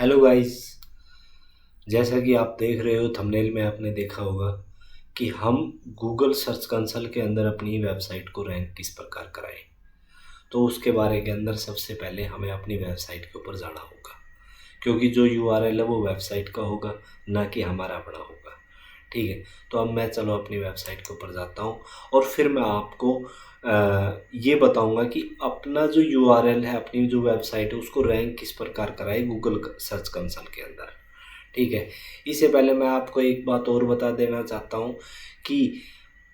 Hello guys. जैसा कि आप देख रहे हो थंबनेल में आपने देखा होगा कि हम गूगल सर्च कंसोल के अंदर अपनी वेबसाइट को रैंक किस प्रकार कराएं। तो उसके बारे के अंदर सबसे पहले हमें अपनी वेबसाइट के ऊपर जाना होगा, क्योंकि जो यूआरएल है वो वेबसाइट का होगा, ना कि हमारा अपना होगा। ठीक है, तो अब मैं चलो अपनी वेबसाइट के ऊपर जाता हूँ और फिर मैं आपको ये बताऊंगा कि अपना जो यूआरएल है, अपनी जो वेबसाइट है, उसको रैंक किस प्रकार कराए गूगल सर्च कंसोल के अंदर। ठीक है, इससे पहले मैं आपको एक बात और बता देना चाहता हूँ कि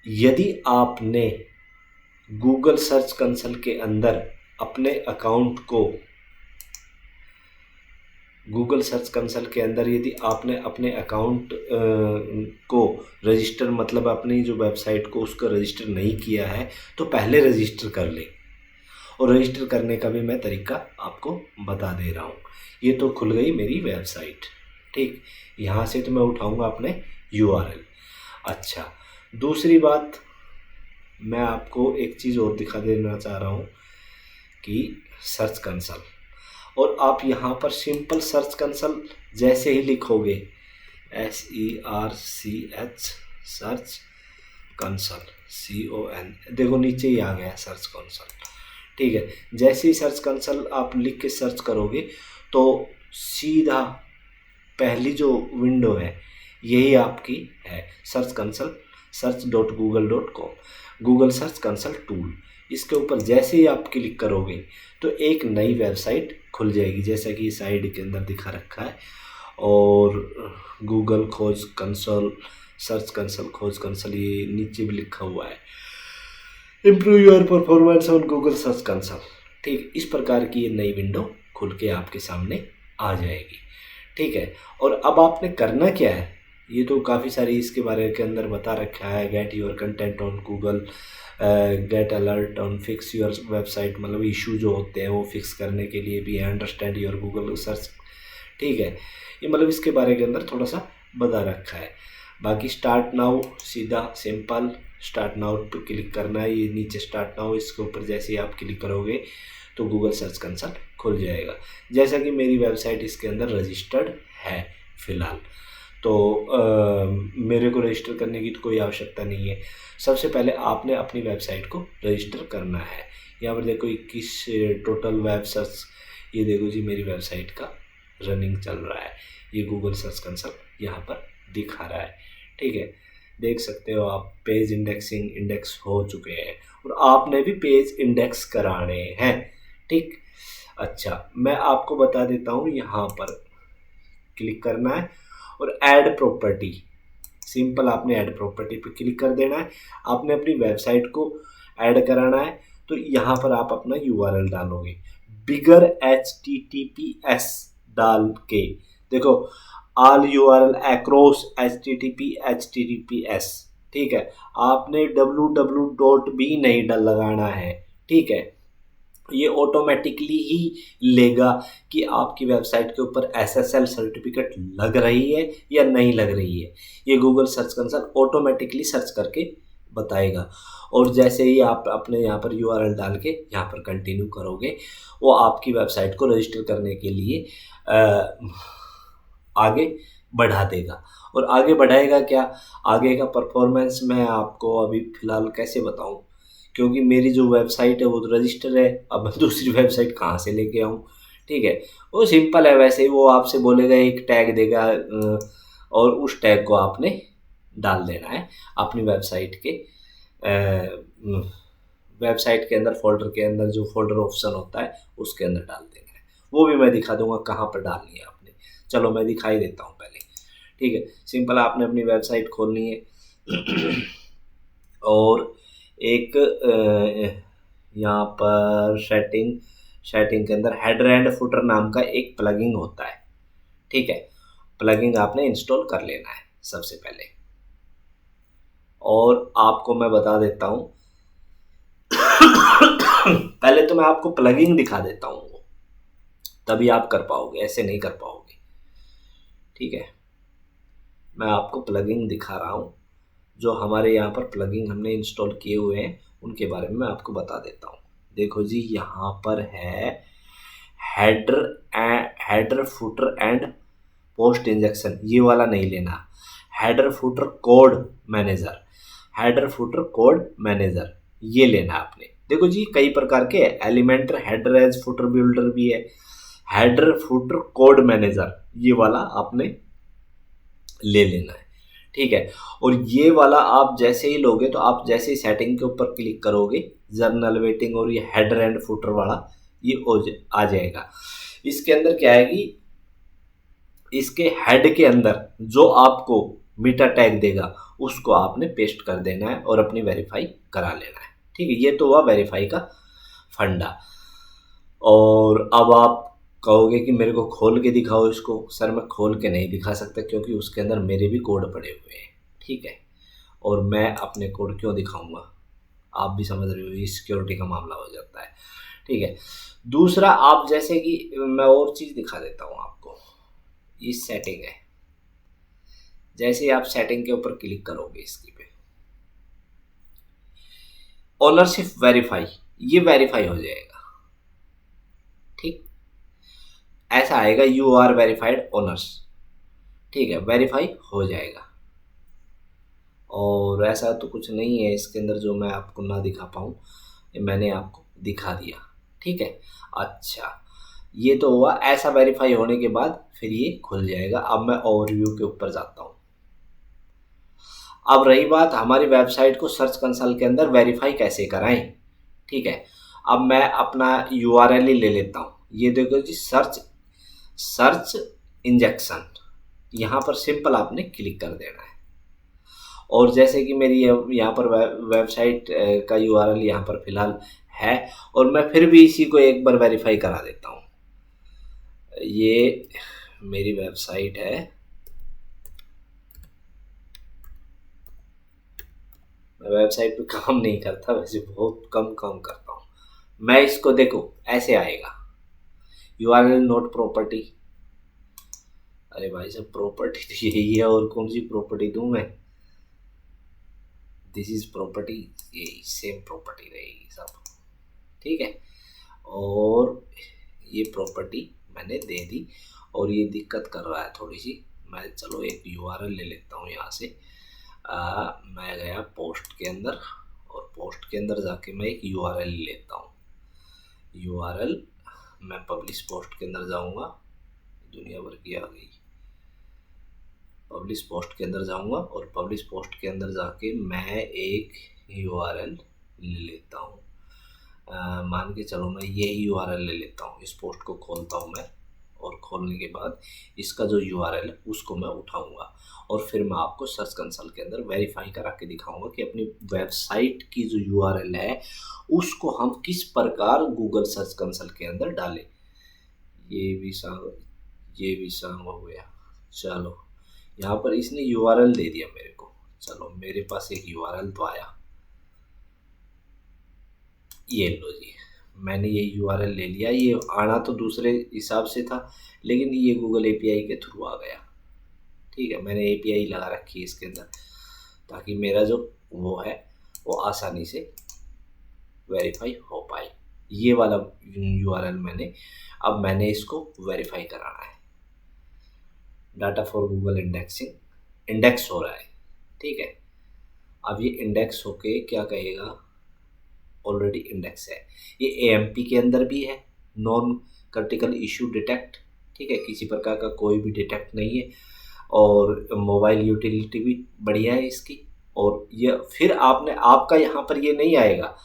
यदि आपने गूगल सर्च कंसोल के अंदर अपने अकाउंट को गूगल सर्च कंसोल के अंदर यदि आपने अपने अकाउंट को रजिस्टर, मतलब अपनी जो वेबसाइट को उसको रजिस्टर नहीं किया है, तो पहले रजिस्टर कर ले। और रजिस्टर करने का भी मैं तरीका आपको बता दे रहा हूँ। ये तो खुल गई मेरी वेबसाइट। ठीक, यहाँ से तो मैं उठाऊँगा अपने यूआरएल। अच्छा, दूसरी बात मैं आपको एक चीज़ और दिखा देना चाह रहा हूँ कि सर्च कंसोल, और आप यहाँ पर सिंपल सर्च कंसोल जैसे ही लिखोगे, SERCH सर्च कंसोल, CON, देखो नीचे ही आ गया सर्च कंसोल। ठीक है, जैसे ही सर्च कंसोल आप लिख के सर्च करोगे तो सीधा पहली जो विंडो है यही आपकी है, search console, search.google.com, Google search console tool. इसके ऊपर जैसे ही आप क्लिक करोगे तो एक नई वेबसाइट खुल जाएगी, जैसा कि साइड के अंदर दिखा रखा है। और गूगल खोज कंसोल, सर्च कंसोल, खोज कंसोल, ये नीचे भी लिखा हुआ है, improve your performance on Google search console. ठीक, इस प्रकार की ये नई विंडो खुल के आपके सामने आ जाएगी। ठीक है, और अब आपने करना क्या है, ये तो काफ़ी सारी इसके बारे के अंदर बता रखा है। Get your content on Google, get alert on fix your website, मतलब इशू जो होते हैं वो फिक्स करने के लिए भी है। Understand your Google search. ठीक है, ये मतलब इसके बारे के अंदर थोड़ा सा बता रखा है। बाकी स्टार्ट नाउ, सीधा सिंपल स्टार्ट नाउ पर क्लिक करना है। ये नीचे स्टार्ट नाउ, इसके ऊपर जैसे ही आप क्लिक करोगे तो गूगल सर्च कंसोल खुल जाएगा। जैसा कि मेरी वेबसाइट इसके अंदर रजिस्टर्ड है फ़िलहाल, तो मेरे को रजिस्टर करने की तो कोई आवश्यकता नहीं है। सबसे पहले आपने अपनी वेबसाइट को रजिस्टर करना है। यहाँ पर देखो 21 टोटल वेब सर्च, ये देखो जी मेरी वेबसाइट का रनिंग चल रहा है। ये गूगल सर्च कंसोल यहाँ पर दिखा रहा है। ठीक है, देख सकते हो आप, पेज इंडेक्सिंग इंडेक्स हो चुके हैं और आपने भी पेज इंडेक्स कराने हैं। ठीक, अच्छा मैं आपको बता देता हूँ, यहाँ पर क्लिक करना है और ऐड प्रॉपर्टी, सिंपल आपने ऐड प्रॉपर्टी पे क्लिक कर देना है। आपने अपनी वेबसाइट को ऐड कराना है, तो यहाँ पर आप अपना यूआरएल डालोगे, बिगर HTTPS डाल के। देखो, ऑल यूआरएल अक्रॉस HTTPS। ठीक है, आपने www भी नहीं डाल लगाना है। ठीक है, ये ऑटोमेटिकली ही लेगा कि आपकी वेबसाइट के ऊपर SSL सर्टिफिकेट लग रही है या नहीं लग रही है। ये Google search console automatically search करके बताएगा। और जैसे ही आप अपने यहाँ पर यूआरएल डाल के यहाँ पर कंटिन्यू करोगे, वो आपकी वेबसाइट को रजिस्टर करने के लिए आगे बढ़ा देगा। और आगे बढ़ाएगा क्या, आगे का परफॉर्मेंस मैं आपको अभी फ़िलहाल कैसे बताऊं, क्योंकि मेरी जो वेबसाइट है वो तो रजिस्टर है। अब मैं दूसरी वेबसाइट कहाँ से लेके आऊँ। ठीक है, वो सिंपल है। वैसे ही वो आपसे बोलेगा, एक टैग देगा और उस टैग को आपने डाल देना है अपनी वेबसाइट के वेबसाइट के अंदर, फोल्डर के अंदर जो फोल्डर ऑप्शन होता है उसके अंदर डाल देना है। वो भी मैं दिखा दूंगा कहाँ पर डालनी है आपने। चलो मैं दिखाई देता हूँ पहले। ठीक है, सिंपल आपने अपनी वेबसाइट खोलनी है और एक यहाँ पर सेटिंग के अंदर हेडर एंड फुटर नाम का एक प्लगइन होता है। ठीक है, प्लगइन आपने इंस्टॉल कर लेना है सबसे पहले। और आपको मैं बता देता हूँ पहले तो मैं आपको प्लगइन दिखा देता हूँ, तभी आप कर पाओगे, ऐसे नहीं कर पाओगे। ठीक है, मैं आपको प्लगइन दिखा रहा हूँ। जो हमारे यहाँ पर प्लगइन हमने इंस्टॉल किए हुए हैं उनके बारे में मैं आपको बता देता हूँ। देखो जी, यहाँ पर है header footer and post injection, ये वाला नहीं लेना। Header footer code manager, header footer code manager ये लेना आपने। देखो जी कई प्रकार के Elementor header as footer builder भी है, हेडर फुटर कोड मैनेजर ये वाला आपने ले लेना है, ठीक है। और ये वाला आप जैसे ही लोगे तो आप जैसे ही सेटिंग के ऊपर क्लिक करोगे जर्नल वेटिंग और ये हेडर एंड फुटर वाला ये आ जाएगा। इसके अंदर क्या है कि इसके हेड के अंदर जो आपको मीटा टैग देगा उसको आपने पेस्ट कर देना है और अपनी वेरीफाई करा लेना है, ठीक है। ये तो हुआ वेरीफाई का फंडा। और अब आप कहोगे कि मेरे को खोल के दिखाओ इसको। सर मैं खोल के नहीं दिखा सकता क्योंकि उसके अंदर मेरे भी कोड पड़े हुए हैं, ठीक है। और मैं अपने कोड क्यों दिखाऊंगा, आप भी समझ रहे हो, ये सिक्योरिटी का मामला हो जाता है, ठीक है। दूसरा आप जैसे कि मैं और चीज़ दिखा देता हूँ आपको, ये सेटिंग है। जैसे ही आप सेटिंग के ऊपर क्लिक करोगे इसकी पे ओनरशिप वेरीफाई, ये वेरीफाई हो जाएगा, ठीक। ऐसा आएगा यू आर वेरीफाइड ओनर्स, ठीक है, वेरीफाई हो जाएगा। और ऐसा तो कुछ नहीं है इसके अंदर जो मैं आपको ना दिखा पाऊँ, मैंने आपको दिखा दिया, ठीक है। अच्छा ये तो हुआ। ऐसा वेरीफाई होने के बाद फिर ये खुल जाएगा। अब मैं ओवरव्यू के ऊपर जाता हूँ। अब रही बात हमारी वेबसाइट को सर्च कंसोल के अंदर वेरीफाई कैसे कराएं, ठीक है। अब मैं अपना यूआरएल ही ले लेता हूँ। ये देखो जी सर्च इंजेक्शन, यहाँ पर सिंपल आपने क्लिक कर देना है। और जैसे कि मेरी यहाँ पर वेबसाइट का यूआरएल यहाँ पर फिलहाल है और मैं फिर भी इसी को एक बार वेरीफाई करा देता हूँ। ये मेरी वेबसाइट है, मैं वेबसाइट पे काम नहीं करता, वैसे बहुत कम काम करता हूँ मैं। इसको देखो ऐसे आएगा यूआरएल नोट प्रॉपर्टी। अरे भाई साहब प्रॉपर्टी तो यही है, और कौन सी प्रॉपर्टी दूँ मैं। दिस इज प्रॉपर्टी, यही सेम प्रॉपर्टी रहेगी सब, ठीक है। और ये प्रॉपर्टी मैंने दे दी और ये दिक्कत कर रहा है थोड़ी सी। मैं चलो एक यूआरएल ले लेता हूँ यहाँ से। मैं गया पोस्ट के अंदर और पोस्ट के अंदर जाके मैं एक यूआरएल लेता हूँ। यूआरएल मैं पब्लिश पोस्ट के अंदर जाऊँगा, दुनिया भर की आ गई। पब्लिश पोस्ट के अंदर जाऊँगा और पब्लिश पोस्ट के अंदर जाके मैं एक यूआरएल ले लेता हूँ। मान के चलो मैं ये यूआरएल ले लेता हूँ। इस पोस्ट को खोलता हूँ मैं और खोलने के बाद इसका जो यूआरएल है उसको मैं उठाऊंगा और फिर मैं आपको सर्च कंसोल के अंदर वेरीफाई करा के दिखाऊंगा कि अपनी वेबसाइट की जो यूआरएल है उसको हम किस प्रकार गूगल सर्च कंसोल के अंदर डालें। ये भी सांग हो गया। चलो यहाँ पर इसने यूआरएल दे दिया मेरे को। चलो मेरे पास एक यूआरएल तो आया, ये लो जी, मैंने ये यूआरएल ले लिया। ये आना तो दूसरे हिसाब से था लेकिन ये गूगल एपीआई के थ्रू आ गया, ठीक है। मैंने एपीआई लगा रखी है इसके अंदर ताकि मेरा जो वो है वो आसानी से वेरीफाई हो पाए। ये वाला यूआरएल मैंने इसको वेरीफाई कराना है। Data for Google indexing index हो रहा है, ठीक है। अब ये इंडेक्स होके क्या कहेगा, ऑलरेडी इंडेक्स है। ये एएमपी के अंदर भी है, नॉन क्रिटिकल इशू डिटेक्ट, ठीक है। किसी प्रकार का कोई भी डिटेक्ट नहीं है और मोबाइल यूटिलिटी भी बढ़िया है इसकी। और ये फिर आपका यहाँ पर ये नहीं आएगा,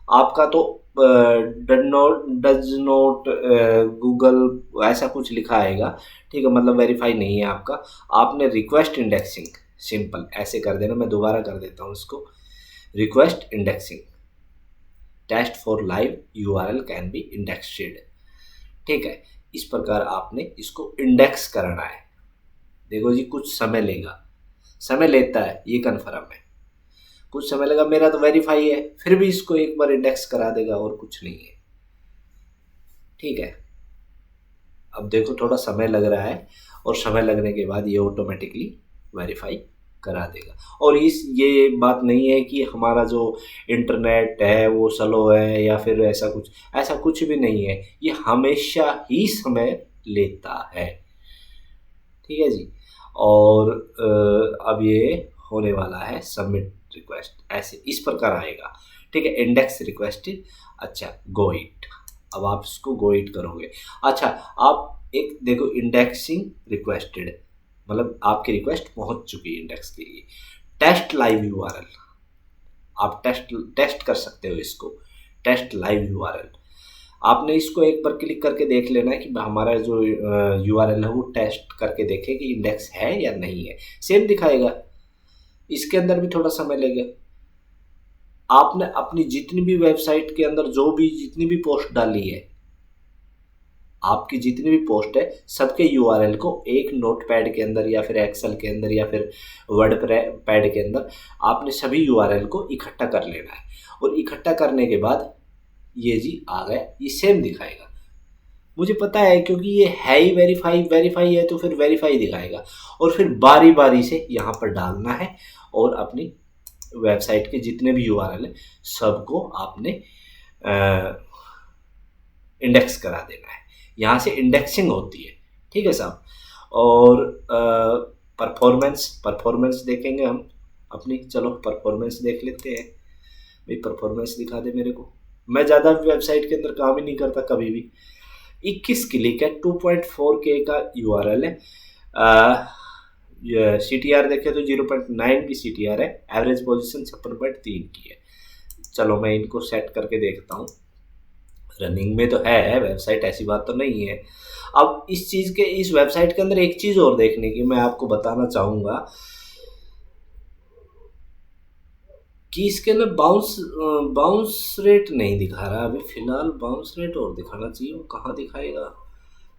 आपका तो डज नॉट गूगल ऐसा कुछ लिखा आएगा, ठीक है। मतलब वेरीफाई नहीं है आपका। आपने रिक्वेस्ट इंडेक्सिंग सिंपल ऐसे कर देना। मैं दोबारा कर देता हूँ इसको, request indexing test for live URL can be indexed, ठीक है। इस प्रकार आपने इसको इंडेक्स करना है। देखो जी कुछ समय लेगा, समय लेता है ये कन्फर्म है, कुछ समय लगा। मेरा तो वेरीफाई है फिर भी इसको एक बार इंडेक्स करा देगा और कुछ नहीं है, ठीक है। अब देखो थोड़ा समय लग रहा है और समय लगने के बाद ये ऑटोमेटिकली वेरीफाई करा देगा। और ये बात नहीं है कि हमारा जो इंटरनेट है वो स्लो है या फिर ऐसा कुछ भी नहीं है। ये हमेशा ही समय लेता है। ठीक है जी। और अब ये होने वाला है सबमिट रिक्वेस्ट, ऐसे इस प्रकार आएगा। ठीक है, इंडेक्स रिक्वेस्टेड। अच्छा, गो इट, अब आप इसको गो इट करोगे। अच्छा, आप एक देखो इंडेक्सिंग रिक्वेस्टेड, मतलब आपकी रिक्वेस्ट पहुंच चुकी है इंडेक्स के लिए। टेस्ट लाइव यूआरएल, आप टेस्ट कर सकते हो इसको, टेस्ट लाइव यूआरएल। आपने इसको एक बार क्लिक करके देख लेना है कि हमारा जो यूआरएल है वो टेस्ट करके देखे कि इंडेक्स है या नहीं है। सेम दिखाएगा, इसके अंदर भी थोड़ा समय लगेगा। आपने अपनी जितनी भी वेबसाइट के अंदर जो भी जितनी भी पोस्ट डाली है, आपकी जितनी भी पोस्ट है सबके यूआरएल को एक नोटपैड के अंदर या फिर एक्सेल के अंदर या फिर वर्ड पैड के अंदर आपने सभी यूआरएल को इकट्ठा कर लेना है। और इकट्ठा करने के बाद ये जी आ गया, ये सेम दिखाएगा। मुझे पता है क्योंकि ये है ही वेरीफाई, वेरीफाई है तो फिर वेरीफाई दिखाएगा। और फिर बारी बारी से यहाँ पर डालना है और अपनी वेबसाइट के जितने भी यूआरएल है सबको आपने इंडेक्स करा देना है। यहाँ से इंडेक्सिंग होती है। ठीक है साहब। और परफॉर्मेंस देखेंगे हम अपनी। चलो परफॉर्मेंस देख लेते हैं। भाई परफॉर्मेंस दिखा दे मेरे को। मैं ज़्यादा वेबसाइट के अंदर काम ही नहीं करता कभी भी। 21 क्लिक है, 2.4K का यूआरएल है। CTR देखें तो 0.9 की CTR है। एवरेज पोजीशन 56.3 की है। चलो मैं इनको सेट करके देखता हूँ। रनिंग में तो है वेबसाइट, ऐसी बात तो नहीं है। अब इस चीज़ के, इस वेबसाइट के अंदर एक चीज़ और देखने की मैं आपको बताना चाहूँगा कि इसके अंदर बाउंस रेट नहीं दिखा रहा अभी फ़िलहाल। बाउंस रेट और दिखाना चाहिए, वो कहाँ दिखाएगा।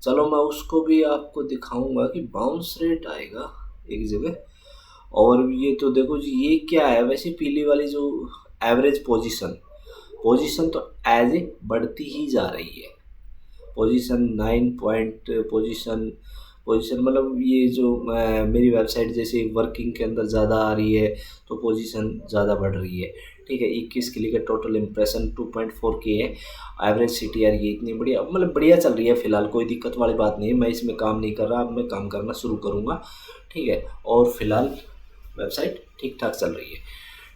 चलो मैं उसको भी आपको दिखाऊंगा कि बाउंस रेट आएगा एक जगह। और ये तो देखो जी, ये क्या है वैसे, पीली वाली जो एवरेज पोजीशन तो एज ए बढ़ती ही जा रही है। पोजीशन 9 पॉइंट पोजीशन मतलब ये जो मेरी वेबसाइट जैसे वर्किंग के अंदर ज़्यादा आ रही है तो पोजीशन ज़्यादा बढ़ रही है। ठीक है, 21 क्लिक है, टोटल इम्प्रेशन 2.4K है। एवरेज CTR ये इतनी बढ़िया, मतलब बढ़िया चल रही है फ़िलहाल, कोई दिक्कत वाली बात नहीं है। मैं इसमें काम नहीं कर रहा, अब मैं काम करना शुरू करूँगा। ठीक है, और फिलहाल वेबसाइट ठीक ठाक चल रही है।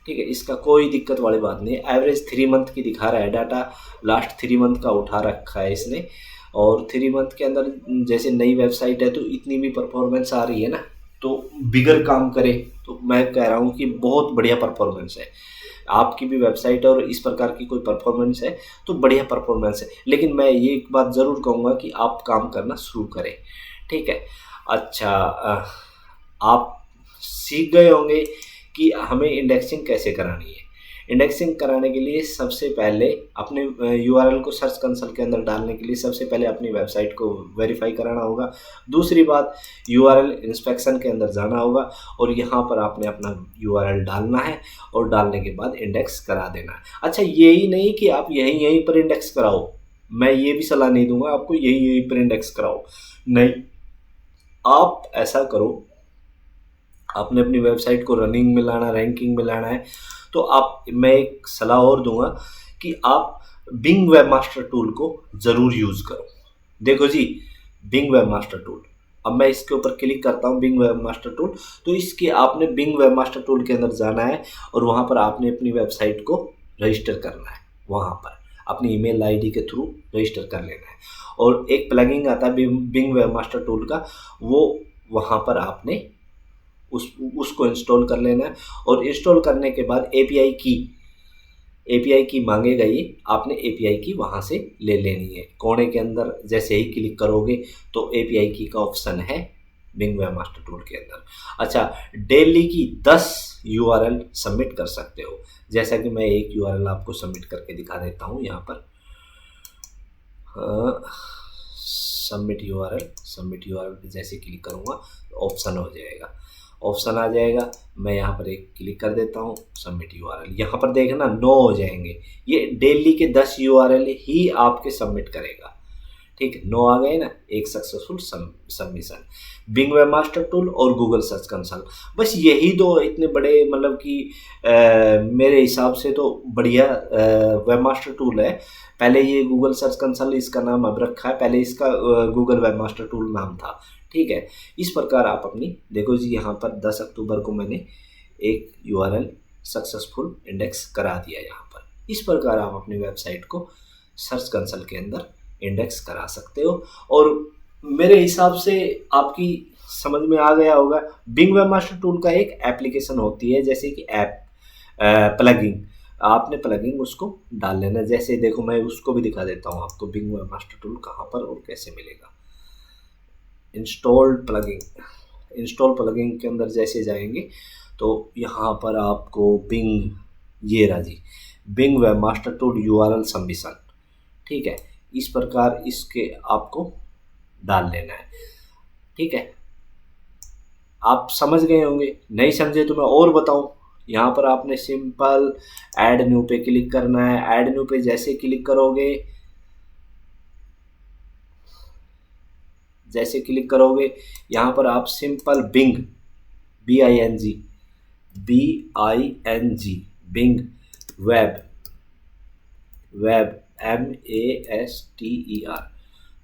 ठीक है, इसका कोई दिक्कत वाली बात नहीं है। एवरेज 3 मंथ की दिखा रहा है डाटा, लास्ट 3 मंथ का उठा रखा है इसने। और 3 मंथ के अंदर जैसे नई वेबसाइट है तो इतनी भी परफॉर्मेंस आ रही है ना, तो बिगर काम करे तो मैं कह रहा हूँ कि बहुत बढ़िया परफॉर्मेंस है। आपकी भी वेबसाइट और इस प्रकार की कोई परफॉर्मेंस है तो बढ़िया परफॉर्मेंस है। लेकिन मैं ये एक बात ज़रूर कहूँगा कि आप काम करना शुरू करें। ठीक है। अच्छा, आप सीख गए होंगे कि हमें इंडेक्सिंग कैसे करानी है। इंडेक्सिंग कराने के लिए सबसे पहले अपने यूआरएल को सर्च कंसोल के अंदर डालने के लिए सबसे पहले अपनी वेबसाइट को वेरीफाई कराना होगा। दूसरी बात, यूआरएल इंस्पेक्शन के अंदर जाना होगा और यहाँ पर आपने अपना यूआरएल डालना है और डालने के बाद इंडेक्स करा देना है। अच्छा, यही नहीं कि आप यहीं पर इंडेक्स कराओ, मैं ये भी सलाह नहीं दूंगा आपको यहीं पर इंडेक्स कराओ, नहीं। आप ऐसा करो, आपने अपनी वेबसाइट को रनिंग में लाना, रैंकिंग में लाना है तो मैं एक सलाह और दूंगा कि आप बिंग वेबमास्टर टूल को ज़रूर यूज़ करो। देखो जी, बिंग वेबमास्टर टूल, अब मैं इसके ऊपर क्लिक करता हूँ बिंग वेबमास्टर टूल, तो इसके आपने बिंग वेबमास्टर टूल के अंदर जाना है और वहाँ पर आपने अपनी वेबसाइट को रजिस्टर करना है। वहाँ पर अपनी ईमेल आईडी के थ्रू रजिस्टर कर लेना है। और एक प्लगइन आता है बिंग वेबमास्टर टूल का, वो वहाँ पर आपने उसको इंस्टॉल कर लेना है। और इंस्टॉल करने के बाद एपीआई की मांगेगा ये, आपने एपीआई की वहाँ से ले लेनी है। कोने के अंदर जैसे ही क्लिक करोगे तो एपीआई की का ऑप्शन है बिंग वेबमास्टर टूल के अंदर। अच्छा, डेली की 10 यूआरएल सबमिट कर सकते हो। जैसा कि मैं एक यूआरएल आपको सबमिट करके दिखा देता हूँ यहाँ पर। सबमिट यूआरएल पे जैसे क्लिक करूँगा ऑप्शन हो जाएगा, ऑप्शन आ जाएगा। मैं यहाँ पर एक क्लिक कर देता हूँ, सबमिट यूआरएल। यहाँ पर देखना 9 हो जाएंगे। ये डेली के 10 यूआरएल ही आपके सबमिट करेगा। ठीक है, 9 आ गए ना, एक successful submission. Bing webmaster tool और गूगल सर्च कंसोल, बस यही दो इतने बड़े मतलब कि मेरे हिसाब से तो बढ़िया वेबमास्टर टूल है। पहले ये गूगल सर्च कंसोल इसका नाम अब रखा है, पहले इसका गूगल वेबमास्टर टूल नाम था। ठीक है, इस प्रकार आप अपनी देखो जी, यहाँ पर 10 अक्टूबर को मैंने एक URL सक्सेसफुल इंडेक्स करा दिया यहाँ पर। इस प्रकार आप अपनी वेबसाइट को सर्च कंसोल के अंदर इंडेक्स करा सकते हो। और मेरे हिसाब से आपकी समझ में आ गया होगा, बिंग वेबमास्टर टूल का एक एप्लीकेशन होती है, जैसे कि ऐप प्लगिंग, आपने प्लगिंग उसको डाल लेना। जैसे देखो मैं उसको भी दिखा देता हूँ आपको, बिंग वेबमास्टर टूल कहाँ पर और कैसे मिलेगा। इंस्टॉल प्लगिंग के अंदर जैसे जाएंगे तो यहाँ पर आपको बिंग, ये रहा जी, Bing webmaster tool URL submission. ठीक है, इस प्रकार इसके आपको डाल लेना है। ठीक है, आप समझ गए होंगे, नहीं समझे तो मैं और बताऊं। यहाँ पर आपने सिंपल ऐड न्यू पे क्लिक करना है। ऐड न्यू पे जैसे क्लिक करोगे, यहाँ पर आप simple Bing, BING Bing web MASTER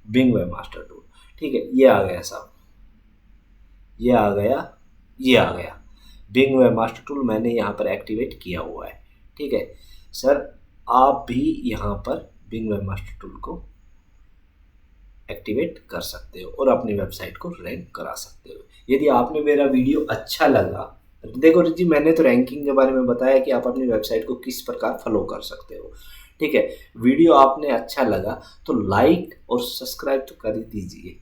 Bing webmaster tool. ठीक है, ये आ गया साहब, ये आ गया बिंग वेबमास्टर टूल मैंने यहाँ पर एक्टिवेट किया हुआ है। ठीक है सर, आप भी यहाँ पर बिंग वेबमास्टर टूल को एक्टिवेट कर सकते हो और अपनी वेबसाइट को रैंक करा सकते हो। यदि आपने मेरा वीडियो अच्छा लगा, देखो जी मैंने तो रैंकिंग के बारे में बताया कि आप अपनी वेबसाइट को किस प्रकार फॉलो कर सकते हो। ठीक है, वीडियो आपने अच्छा लगा तो लाइक और सब्सक्राइब तो कर ही दीजिए।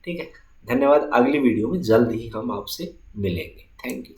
ठीक है, धन्यवाद। अगली वीडियो में जल्द ही हम आपसे मिलेंगे। Thank you.